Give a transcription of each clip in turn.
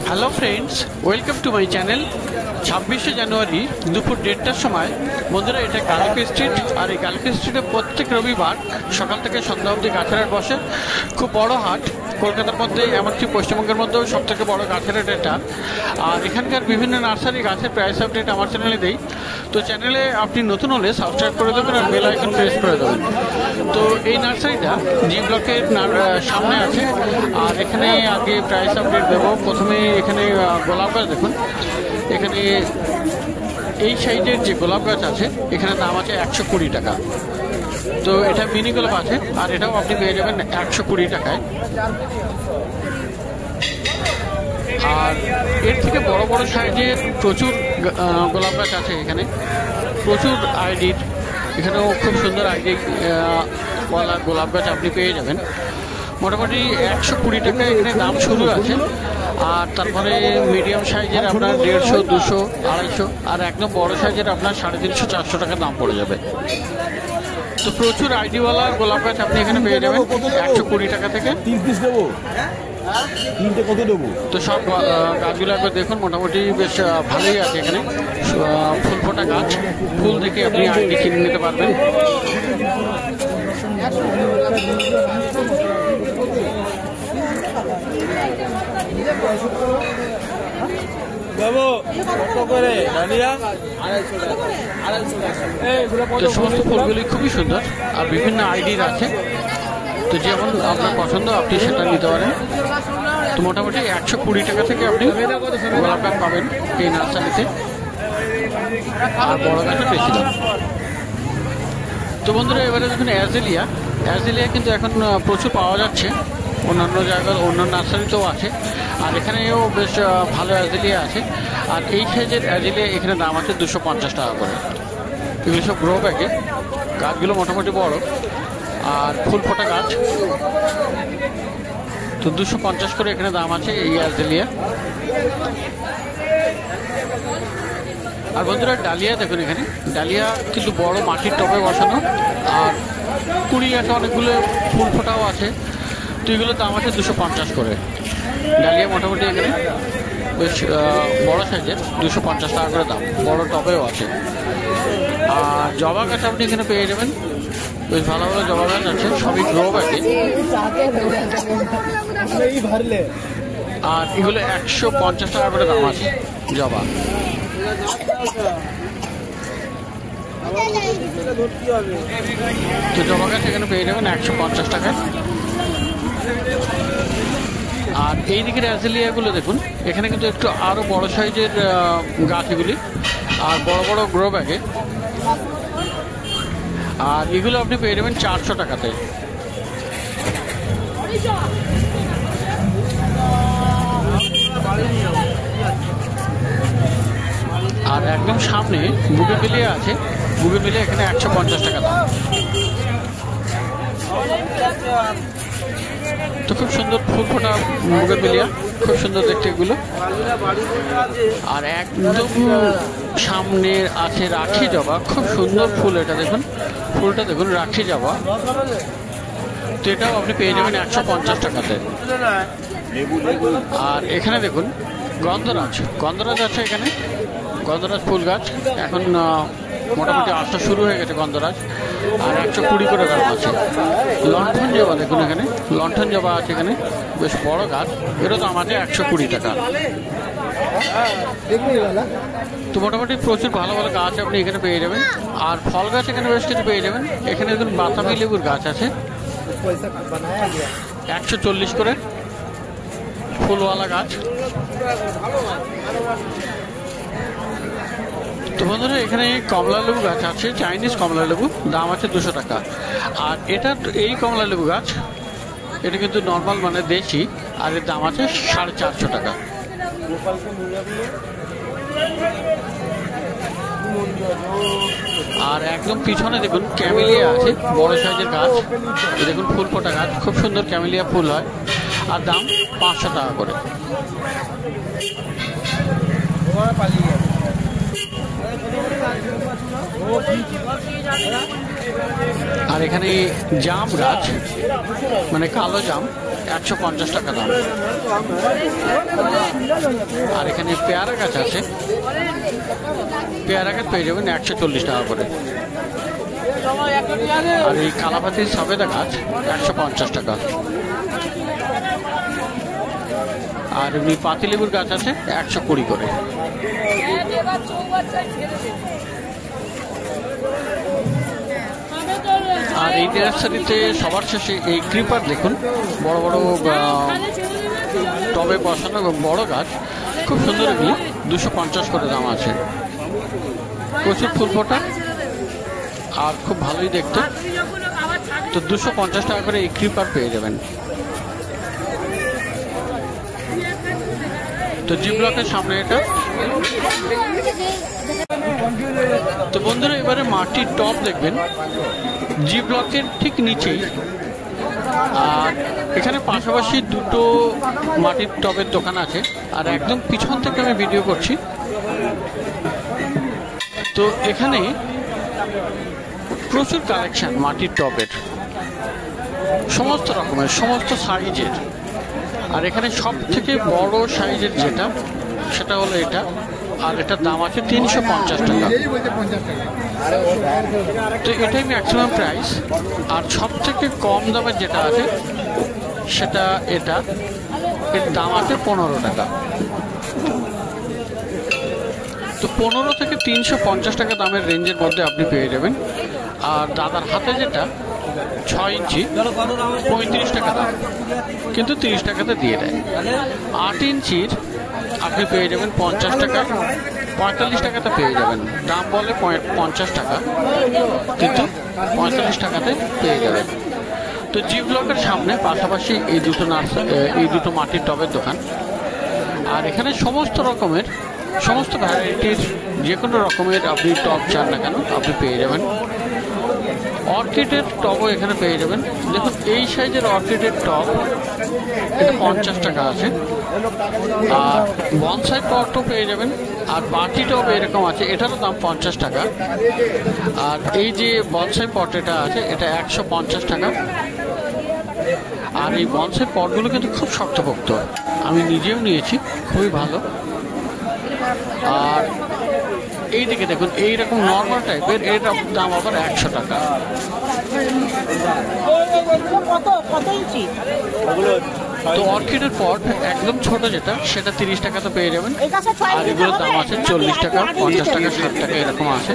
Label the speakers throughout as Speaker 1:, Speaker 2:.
Speaker 1: Hello friends, welcome to my channel. 26শে জানুয়ারি দুপুর 1:30টার সময় বন্ধুরা, এটা কালকে স্ট্রিট। আর এই কালকে স্ট্রিটে প্রত্যেক রবিবার সকাল থেকে সন্ধ্যা অবধি গাছের হাট বসে। খুব বড় হাট, কলকাতার মধ্যে এমনকি পশ্চিমবঙ্গের মধ্যেও সব থেকে বড় গাছের হাট এটা। আর এখানকার বিভিন্ন নার্সারি গাছের প্রাইস আপডেট আমার চ্যানেলে দেই। তো চ্যানেলে আপনি নতুন হলে সাবস্ক্রাইব করে দেবেন আর বেল আইকন প্রেস করে দেবেন। তো এই নার্সারিটা জি ব্লকের সামনে আছে। আর এখানে আগে প্রাইস আপডেট দেবো। প্রথমে এখানে গোলাপ গাছ দেখুন। এখানে এই সাইজের যে গোলাপ গাছ আছে এখানে দাম আছে 120 টাকা। তো এটা মিনি গোলাপ আছে, আর এটাও আপনি পেয়ে যাবেন 120 টাকায়। আর এর থেকে বড় বড় সাইজের প্রচুর গোলাপ গাছ আছে এখানে, প্রচুর আইডির। এখানেও খুব সুন্দর আইডি ওয়ালা গোলাপ গাছ আপনি পেয়ে যাবেন। মোটামুটি 120 টাকা এখানে দাম শুরু আছে। আর তারপরে মিডিয়াম সাইজের আপনার 150, 200, 250, আর একদম বড় সাইজের আপনার 350, 400 টাকা দাম পড়ে যাবে। তো প্রচুর আইডিওয়ালা গোলাপ গাছ আপনি এখানে পেয়ে যাবেন 120 টাকা থেকে। তো সব গাছগুলো একবার দেখুন, মোটামুটি বেশ ভালোই আছে এখানে। ফুল ফোটা গাছ, ফুল দেখে আপনি আইডি কিনে নিতে পারবেন। তো সমস্ত ফুলগুলি খুবই সুন্দর আর বিভিন্ন আইডির আছে। তো যেমন আপনার পছন্দ আপনি সেটা নিতে পারেন। তো মোটামুটি 120 টাকা থেকে আপনি গোলাপ গাছ পাবেন এই নার্সারিতে। আর বড় গাছের বেশি দাম। তো বন্ধুরা, এবারে দেখুন অ্যাজেলিয়া কিন্তু এখন প্রচুর পাওয়া যাচ্ছে। অন্যান্য জায়গায়, অন্য নার্সারিতেও আছে। আর এখানেও বেশ ভালো অ্যাজেলিয়া আছে। আর এই সাইজের অ্যাজেলিয়া এখানে দাম আছে 250 টাকা করে। এগুলো সব গ্রো ব্যাগে। গাছগুলো মোটামুটি বড় আর ফুল ফোটা গাছ। তো 250 করে এখানে দাম আছে এই অ্যাজেলিয়া। আর বন্ধুরা, ডালিয়া দেখুন। এখানে ডালিয়া কিন্তু বড় মাটির টবে বসানো, আর কুড়ি আছে, অনেকগুলো ফুল ফোটাও আছে। তো এগুলোর দাম আছে 250 করে। ডালিয়া মোটামুটি এখানে বেশ বড় সাইজের 250 টাকা করে দাম। বড় টবেও আছে। আর জবা গাছ আপনি এখানে পেয়ে যাবেন। বেশ ভালো ভালো জবা গাছ আছে, সবই গ্রো ব্যাগে। আর এগুলো 150 টাকা করে দাম আছে জবা। তো জবা গাছ এখানে পেয়ে যাবেন 150 টাকায়। আর এই দিকের অ্যাজেলিয়াগুলো দেখুন। এখানে কিন্তু একটু আরো বড় সাইজের গাছ এগুলি, আর বড় বড় গ্রো ব্যাগে। আর এগুলো আপনি পেয়ে যাবেন 400 টাকাতে। আর একদম সামনে বুগেনভিলিয়া আছে। বুগেনভিলিয়া এখানে 150 টাকা দাম। তো খুব সুন্দর ফুল ফোটা বুগেনভিলিয়া, খুব সুন্দর দেখতে এগুলো। আর একদম সামনে আছে রাখি জবা, খুব সুন্দর ফুল। এটা দেখুন, ফুলটা দেখুন, রাখি জবা। তো এটাও আপনি পেয়ে যাবেন 150 টাকাতে। আর এখানে দেখুন গন্ধরাজ আছে এখানে। গন্ধরাজ ফুল গাছ এখন মোটামুটি আসা শুরু হয়ে গেছে গন্ধরাজ। আর 120 করে দাম আছে। লণ্ঠন জবা দেখুন, এখানে লণ্ঠন জবা আছে এখানে, বেশ বড় গাছ। এরও দাম আছে 120 টাকা। তো মোটামুটি প্রচুর ভালো ভালো গাছ আপনি এখানে পেয়ে যাবেন। আর ফল গাছ এখানে বেশ কিছু পেয়ে যাবেন। এখানে দেখুন বাতাবি লেবুর গাছ আছে 140 করে, ফুলওয়ালা গাছ। তো বন্ধুরা, এখানে কমলা লেবু গাছ আছে, চাইনিজ কমলা লেবু, দাম আছে 200 টাকা। আর এটা এই কমলা লেবু গাছ, এটা কিন্তু নর্মাল মানে দেশি, আর এর দাম আছে 450 টাকা। আর একদম পিছনে দেখুন ক্যামেলিয়া আছে, বড় সাইজের গাছ। দেখুন ফুল ফোটা গাছ, খুব সুন্দর ক্যামেলিয়া ফুল হয়। আর দাম 500 টাকা করে। আর এখানে জাম গাছ, মানে কালো জাম, 150 টাকা দাম। আর এখানে পেয়ারা গাছ আছে, পেয়ারা গাছ পেয়ে যাবেন 140 টাকা করে। আর এই কালাপাতির সবেদা গাছ 150 টাকা। আর এমনি পাতিলেবুর গাছ আছে 120 করে। আর এই নার্সারিতে সবার শেষে এই ক্রিপার দেখুন, বড় বড় টবে বসানো এবং বড় গাছ, খুব সুন্দর। এগুলি 250 করে দাম আছে। প্রচুর ফুল ফোটা আর খুব ভালোই দেখতে। তো 250 টাকা করে এই ক্রিপার পেয়ে যাবেন। তো জি ব্লকের সামনে এটা। তো বন্ধুরা এবারে মাটির টব দেখবেন জি ব্লকের ঠিক নিচেই। আর এখানে পাশাপাশি দুটো মাটির টবের দোকান আছে। আর একদম পিছন থেকে আমি ভিডিও করছি। তো এখানে প্রচুর কালেকশন মাটির টবের, সমস্ত রকমের, সমস্ত সাইজের। আর এখানে সব থেকে বড় সাইজের যেটা, সেটা হলো এটা। আর এটার দাম আছে 350 টাকা। তো এটাই ম্যাক্সিমাম প্রাইস। আর সব থেকে কম দামের যেটা আছে সেটা এটা, এর দাম আছে 15 টাকা। তো 15 থেকে 350 টাকা দামের রেঞ্জের মধ্যে আপনি পেয়ে যাবেন। আর দাদার হাতে যেটা 6 ইঞ্চি 35 টাকা দাম, কিন্তু 30 টাকাতে দিয়ে দেয়। 8 ইঞ্চির আপনি পেয়ে যাবেন 50 টাকা, 45 টাকাতে পেয়ে যাবেন। দাম বলে 50 টাকা, কিন্তু 45 টাকাতে পেয়ে যাবেন। তো জি ব্লকের সামনে পাশাপাশি এই দুটো মাটির টবের দোকান। আর এখানে সমস্ত রকমের, সমস্ত ভ্যারাইটির যে কোনো রকমের আপনি টব চান না কেন আপনি পেয়ে যাবেন। অর্কিডের টবও এখানে পেয়ে যাবেন। দেখুন এই সাইজের অর্কিডের টব, এটা 50 টাকা আছে। আর বনসাই পটও পেয়ে যাবেন। আর বাটি টব এরকম আছে, এটারও দাম 50 টাকা। আর এই যে বনসাই পট এটা আছে, এটা 150 টাকা। আর এই বনসাই পটগুলো কিন্তু খুব শক্তপোক্ত, আমি নিজেও নিয়েছি, খুবই ভালো। আর এইদিকে দেখুন এইরকম নর্মাল টাইপের, এটার দাম আবার 100 টাকা। তো অর্কিডের পট একদম ছোট যেটা, সেটা 30 টাকাতে পেয়ে যাবেন। আর এগুলোর দাম আছে 40 টাকা, 50 টাকা, 60 টাকা এরকম আছে।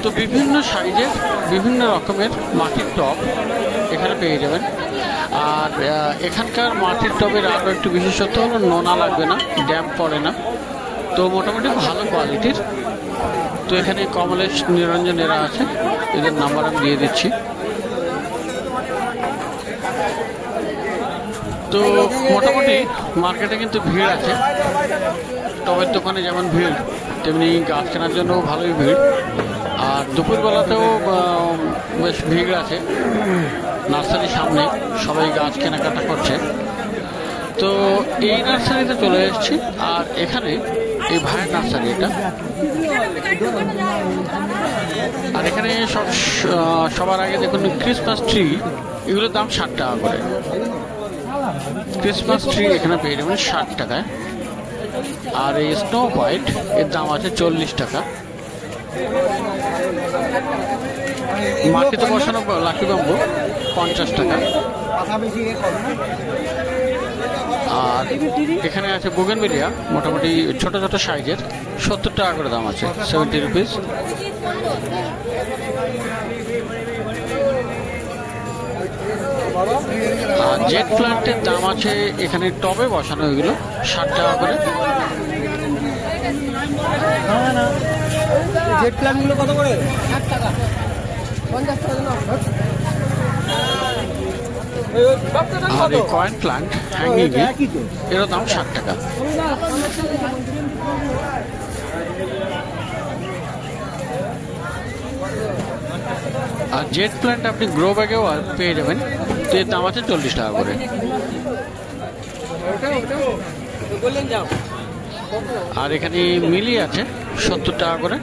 Speaker 1: তো বিভিন্ন সাইজের, বিভিন্ন রকমের মাটির টব এখানে পেয়ে যাবেন। আর এখানকার মাটির টবের আরও একটু বিশেষত্ব হলো নোনা লাগবে না, ড্যাম্প পড়ে না। তো মোটামুটি ভালো কোয়ালিটির। তো এখানে কমলেশ, নিরঞ্জন এরা আছে, এদের নাম্বার আমি দিয়ে দিচ্ছি। তো মোটামুটি মার্কেটে কিন্তু ভিড় আছে। টবের দোকানে যেমন ভিড়, তেমনি গাছ কেনার জন্য ভালোই ভিড়। আর দুপুরবেলাতেও বেশ ভিড় আছে। নার্সারির সামনে সবাই গাছ কেনাকাটা করছে। তো এই নার্সারিতে চলে এসেছি। আর এখানে এই ভাইয়ের নার্সারি এটা। আর এখানে সবার আগে দেখুন ক্রিসমাস ট্রি, এগুলোর দাম 60 টাকা করে। ক্রিসমাস ট্রি এখানে পেয়ে যাবেন 60 টাকায়। আর এই স্নো হোয়াইট, এর দাম আছে 40 টাকা। মাটিতে বসানো লাকি বাম্বু 50 টাকা। আর এখানে আছে বোগেনভেলিয়া, মোটামুটি ছোট ছোট সাইজের, 70 টাকা করে দাম আছে, 70 রুপিস। আর জেট প্ল্যান্টের দাম আছে এখানে টবে বসানো, এগুলো 60 টাকা করে।
Speaker 2: জেট প্ল্যান্টগুলো কত করে? 60 টাকা, 50 টাকা।
Speaker 1: আর এই কয়েন প্ল্যান্ট হ্যাঙ্গিং, এর দাম 60 টাকা। আর জেট প্ল্যান্ট আপনি গ্রো ব্যাগেও পেয়ে যাবেন। তো এর দাম আছে 40 টাকা করে। আর এখানে মিলি আছে 70 টাকা করে।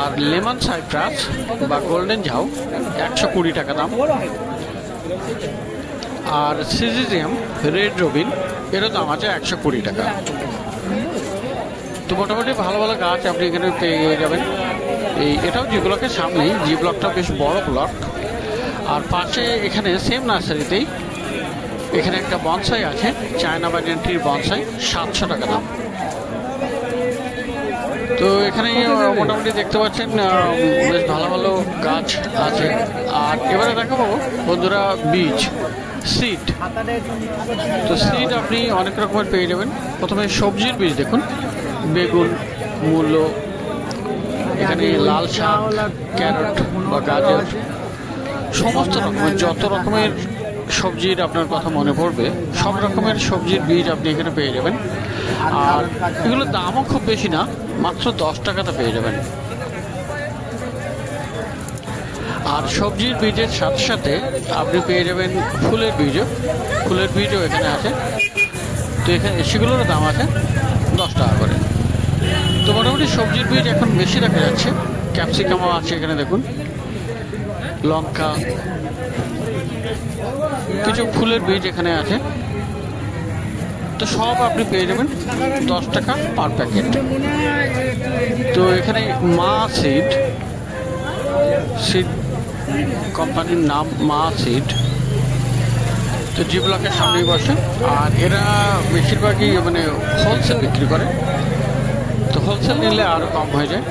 Speaker 1: আর লেমন সাইপ্রাস বা গোল্ডেন ঝাউ 120 টাকা দাম। আর সিজিজিএম রেড রবিন এরও দাম আছে 120 টাকা। তো মোটামুটি ভালো ভালো গাছ আপনি এখানে পেয়ে যাবেন। এটাও জি ব্লকের সামনেই, জি ব্লকটা বেশ বড় ব্লক। আর পাশে এখানে সেম নার্সারিতেই এখানে একটা বনসাই আছে, চায়না বানিয়ান ট্রির বনসাই, 700 টাকা দাম। তো এখানে মোটামুটি দেখতে পাচ্ছেন বেশ ভালো ভালো গাছ আছে। আর এবারে দেখাবো বন্ধুরা বীজ, সিড। তো সিড আপনি অনেক রকমের পেয়ে যাবেন। প্রথমে সবজির বীজ দেখুন, বেগুন, মূলো, এখানে লাল শাক, ক্যারট বা গাজর, সমস্ত রকমের যত রকমের সবজির আপনার কথা মনে পড়বে সব রকমের সবজির বীজ আপনি এখানে পেয়ে যাবেন। আর এগুলোর দামও খুব বেশি না, মাত্র 10 টাকাতে পেয়ে যাবেন। আর সবজির বীজের সাথে সাথে আপনি পেয়ে যাবেন ফুলের বীজও। ফুলের বীজও এখানে আছে। তো এখানে সেগুলোর দাম আছে 10 টাকা করে। তো মোটামুটি সবজির বীজ এখন বেশি দেখা যাচ্ছে। ক্যাপসিকামও আছে এখানে দেখুন, লঙ্কা, কিছু ফুলের বীজ এখানে আছে। তো সব আপনি পেয়ে যাবেন 10 টাকা পার প্যাকেট। তো এখানে মা সিড, সিড কোম্পানির নাম মা সিড। তো জি ব্লকের সামনেই বসে। আর এরা বেশিরভাগই মানে হোলসেল বিক্রি করে। তো হোলসেল নিলে আরও কম হয়ে যায়।